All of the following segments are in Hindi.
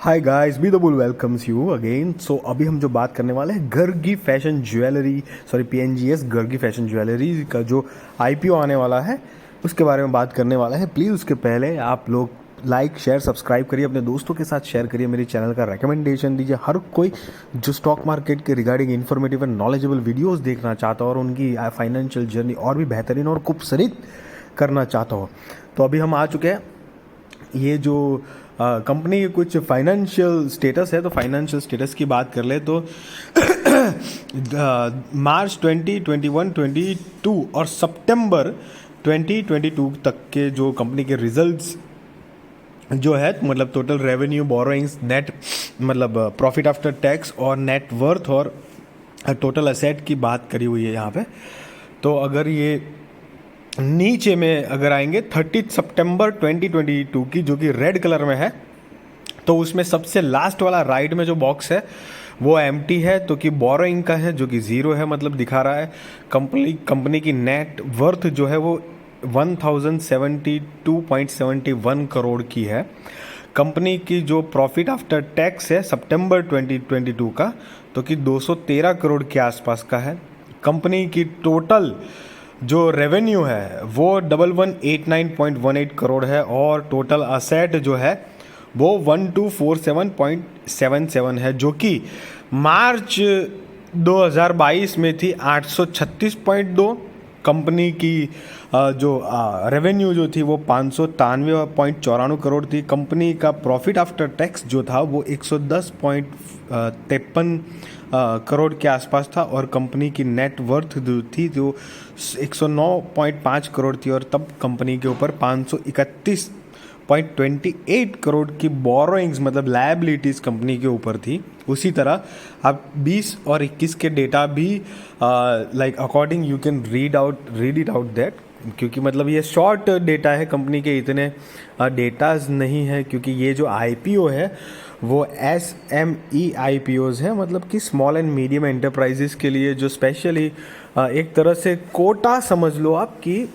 Hi guys, be the bull welcomes you again. So अभी हम जो बात करने वाले हैं Gargi fashion jewellery, sorry PNGS Gargi fashion jewellery का जो आईपीओ आने वाला है उसके बारे में बात करने वाला है। प्लीज़ उसके पहले आप लोग लाइक शेयर सब्सक्राइब करिए, अपने दोस्तों के साथ शेयर करिए, मेरे चैनल का रिकमेंडेशन दीजिए। हर कोई जो स्टॉक मार्केट के regarding informative and knowledgeable videos देखना चाहता हो और उनकी फाइनेंशियल जर्नी और भी बेहतरीन और खूबसूरत करना चाहता हो, तो अभी हम आ चुके हैं। ये जो कंपनी के कुछ फाइनेंशियल स्टेटस है, तो फाइनेंशियल स्टेटस की बात कर ले तो मार्च 2021 22 और सितंबर 2022 तक के जो कंपनी के रिजल्ट्स जो है, मतलब टोटल रेवेन्यू, बोरोइंग्स, नेट मतलब प्रॉफिट आफ्टर टैक्स और नेट वर्थ और टोटल असेट की बात करी हुई है यहाँ पे। तो अगर ये नीचे में अगर आएंगे 30 सितंबर 2022 की, जो कि रेड कलर में है, तो उसमें सबसे लास्ट वाला राइट में जो बॉक्स है वो एम्प्टी है, तो कि बोरोइंग का है जो कि ज़ीरो है, मतलब दिखा रहा है। कंपनी की नेट वर्थ जो है वो 1072.71 करोड़ की है। कंपनी की जो प्रॉफिट आफ्टर टैक्स है सितंबर 2022 का, तो कि 213 करोड़ के आसपास का है। कंपनी की टोटल जो रेवेन्यू है वो 1189.18 करोड़ है और टोटल असेट जो है वो 1247.77 है, जो कि मार्च 2022 में थी 836.2। कंपनी की जो रेवेन्यू जो थी वो 593.94 करोड़ थी। कंपनी का प्रॉफिट आफ्टर टैक्स जो था वो 110.53 करोड़ के आसपास था और कंपनी की नेट वर्थ जो थी जो 109.5 करोड़ थी, और तब कंपनी के ऊपर 531.28 करोड़ की बोरोइंग्स मतलब लायबिलिटीज़ कंपनी के ऊपर थी। उसी तरह आप 20 और 21 के डेटा भी like according you can read it out that, क्योंकि मतलब ये शॉर्ट डेटा है, कंपनी के इतने डेटाज नहीं है, क्योंकि ये जो आईपीओ है वो SME IPOs है, मतलब कि स्मॉल एंड मीडियम एंटरप्राइजेस के लिए जो स्पेशली एक तरह से कोटा समझ लो आप कि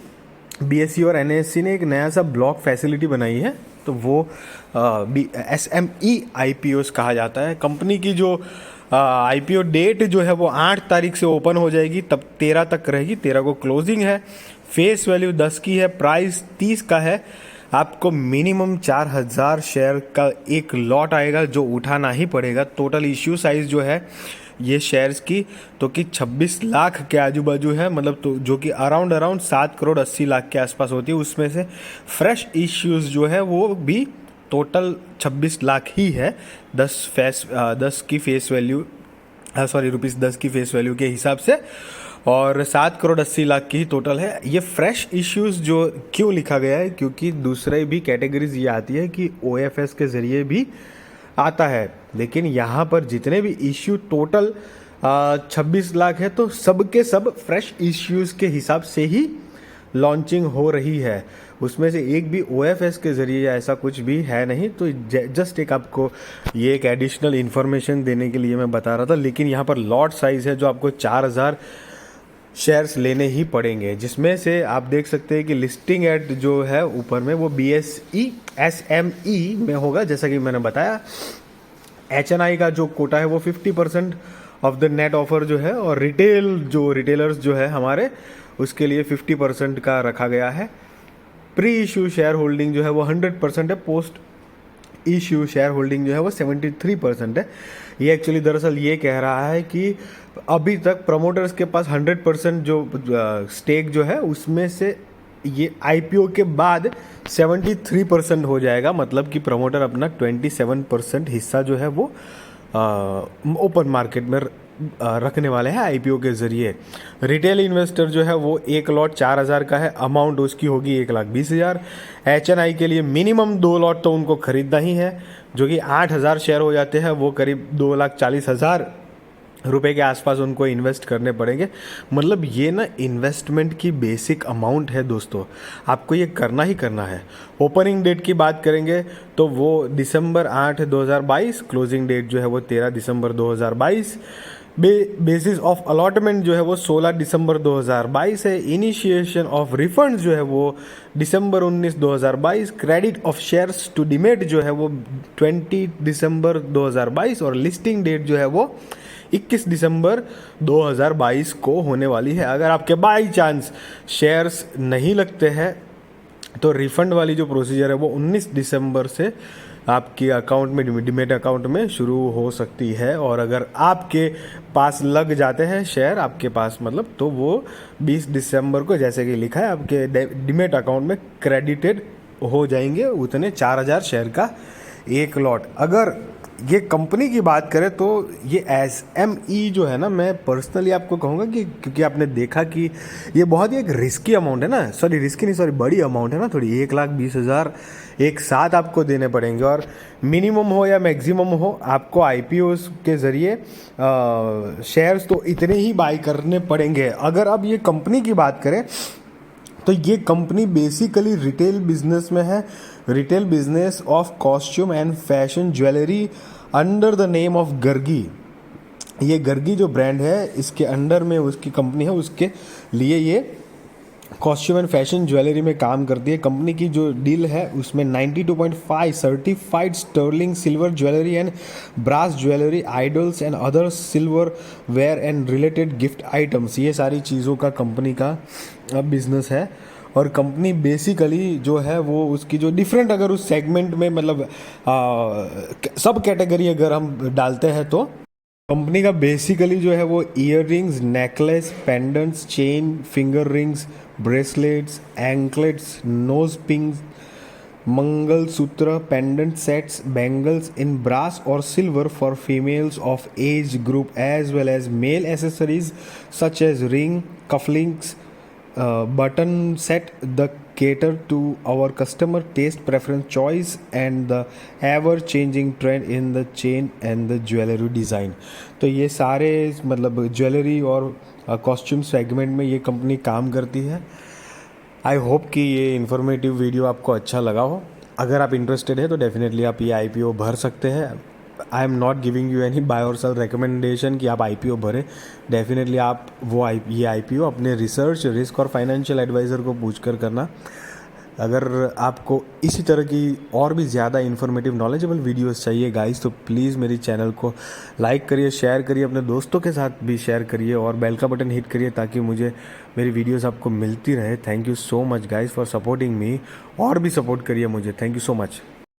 BSE और NSE ने एक नया सा ब्लॉक फैसिलिटी बनाई है, तो वो SME IPOs कहा जाता है। कंपनी की जो IPO डेट जो है वो 8 तारीख से ओपन हो जाएगी, तब 13 तक रहेगी, 13 को क्लोजिंग है। फेस वैल्यू 10 की है, प्राइस 30 का है। आपको मिनिमम 4000 शेयर का एक लॉट आएगा जो उठाना ही पड़ेगा। टोटल इश्यू साइज जो है ये शेयर्स की, तो कि 26 लाख के आजू बाजू है, मतलब तो जो कि अराउंड 7 करोड़ 80 लाख के आसपास होती है। उसमें से फ्रेश इश्यूज जो है वो भी टोटल 26 लाख ही है, 10 की फेस वैल्यू, सॉरी रुपीज़ 10 की फेस वैल्यू के हिसाब से, और 7 करोड़ 80 लाख की ही टोटल है। ये फ्रेश इश्यूज जो क्यों लिखा गया है, क्योंकि दूसरे भी कैटेगरीज ये आती है कि OFS के ज़रिए भी आता है, लेकिन यहाँ पर जितने भी इश्यू टोटल 26 लाख है, तो सब के सब फ्रेश इश्यूज के हिसाब से ही लॉन्चिंग हो रही है। उसमें से एक भी OFS के ज़रिए ऐसा कुछ भी है नहीं, तो जस्ट एक आपको ये एक एडिशनल इन्फॉर्मेशन देने के लिए मैं बता रहा था। लेकिन यहाँ पर लॉट साइज़ है जो आपको 4000 शेयर्स लेने ही पड़ेंगे, जिसमें से आप देख सकते हैं कि लिस्टिंग एट जो है ऊपर में वो BSE SME में होगा, जैसा कि मैंने बताया। HNI का जो कोटा है वो 50% ऑफ द नेट ऑफर जो है, और रिटेलर्स जो है हमारे, उसके लिए 50% का रखा गया है। प्री इशू शेयर होल्डिंग जो है वो 100% है, पोस्ट इश्यू शेयर होल्डिंग जो है वो 73% है। ये एक्चुअली दरअसल ये कह रहा है कि अभी तक प्रमोटर्स के पास 100% जो स्टेक जो है उसमें से ये IPO के बाद 73% हो जाएगा, मतलब कि प्रमोटर अपना 27% हिस्सा जो है वो ओपन मार्केट में रखने वाले हैं IPO के ज़रिए। रिटेल इन्वेस्टर जो है वो एक लॉट 4000 का है, अमाउंट उसकी होगी 1,20,000। HNI के लिए मिनिमम 2 लॉट तो उनको खरीदना ही है, जो कि 8000 शेयर हो जाते हैं, वो करीब 2,40,000 रुपए के आसपास उनको इन्वेस्ट करने पड़ेंगे। मतलब ये ना इन्वेस्टमेंट की बेसिक अमाउंट है दोस्तों, आपको ये करना ही करना है। ओपनिंग डेट की बात करेंगे तो वो दिसंबर 8 2022, क्लोजिंग डेट जो है वो 13 दिसंबर 2022। बेसिस ऑफ अलॉटमेंट जो है वो 16 दिसंबर 2022 है। इनिशिएशन ऑफ रिफंड जो है वो दिसंबर 19 2022। Credit of shares to demat जो है वो 20 दिसंबर 2022 और लिस्टिंग डेट जो है वो 21 दिसंबर 2022 को होने वाली है। अगर आपके बाई चांस शेयर्स नहीं लगते हैं तो रिफंड वाली जो प्रोसीजर है वो 19 दिसंबर से आपके अकाउंट में, डीमेट अकाउंट में शुरू हो सकती है। और अगर आपके पास लग जाते हैं शेयर आपके पास मतलब, तो वो 20 दिसंबर को जैसे कि लिखा है आपके डीमेट अकाउंट में क्रेडिटेड हो जाएंगे उतने 4000 शेयर का एक लॉट। अगर ये कंपनी की बात करें तो ये SME जो है ना, मैं पर्सनली आपको कहूँगा कि क्योंकि आपने देखा कि ये बहुत ही एक रिस्की अमाउंट है ना, बड़ी अमाउंट है ना, थोड़ी 1,20,000 एक साथ आपको देने पड़ेंगे। और मिनिमम हो या मैक्सिमम हो, आपको IPOs के ज़रिए शेयर्स तो इतने ही बाई करने पड़ेंगे। अगर अब ये कंपनी की बात करें तो ये कंपनी बेसिकली रिटेल बिजनेस में है, retail business of costume and fashion jewellery under the name of Gargi. ये गर्गी जो ब्रांड है इसके अंडर में उसकी कंपनी है, उसके लिए ये कॉस्ट्यूम एंड फैशन ज्वेलरी में काम करती है। कंपनी की जो डील है उसमें 92.5 certified sterling silver jewellery and brass jewellery, idols and other silver ware and related gift items, ये सारी चीज़ों का कंपनी का बिजनेस है। और कंपनी बेसिकली जो है वो उसकी जो डिफरेंट, अगर उस सेगमेंट में मतलब सब कैटेगरी अगर हम डालते हैं तो कंपनी का बेसिकली जो है वो ear rings, necklace, pendants, chain, finger rings, bracelets, anklets, nose pins, mangalsutra, pendant sets, bangles in brass और silver for females of age group as well as male accessories such as ring, cufflinks, button set the cater to our customer taste preference choice and the ever changing trend in the chain and the jewelry design। तो ये सारे मतलब ज्वेलरी और कॉस्ट्यूम सेगमेंट में ये कंपनी काम करती है। आई होप कि ये इन्फॉर्मेटिव वीडियो आपको अच्छा लगा हो। अगर आप इंटरेस्टेड है तो डेफिनेटली आप ये IPO भर सकते हैं। I am not giving you any buy और सेल रिकमेंडेशन कि आप IPO भरें। डेफिनेटली आप ये IPO अपने रिसर्च, रिस्क और फाइनेंशियल एडवाइज़र को पूछ कर करना। अगर आपको इसी तरह की और भी ज़्यादा इन्फॉर्मेटिव नॉलेजेबल वीडियोस चाहिए गाइस, तो प्लीज़ मेरी चैनल को लाइक करिए, शेयर करिए, अपने दोस्तों के साथ भी शेयर करिए और बेल का बटन हिट करिए ताकि मुझे मेरी वीडियोस आपको मिलती रहे। Thank you so much guys for supporting me, और भी सपोर्ट करिए मुझे। Thank you so much.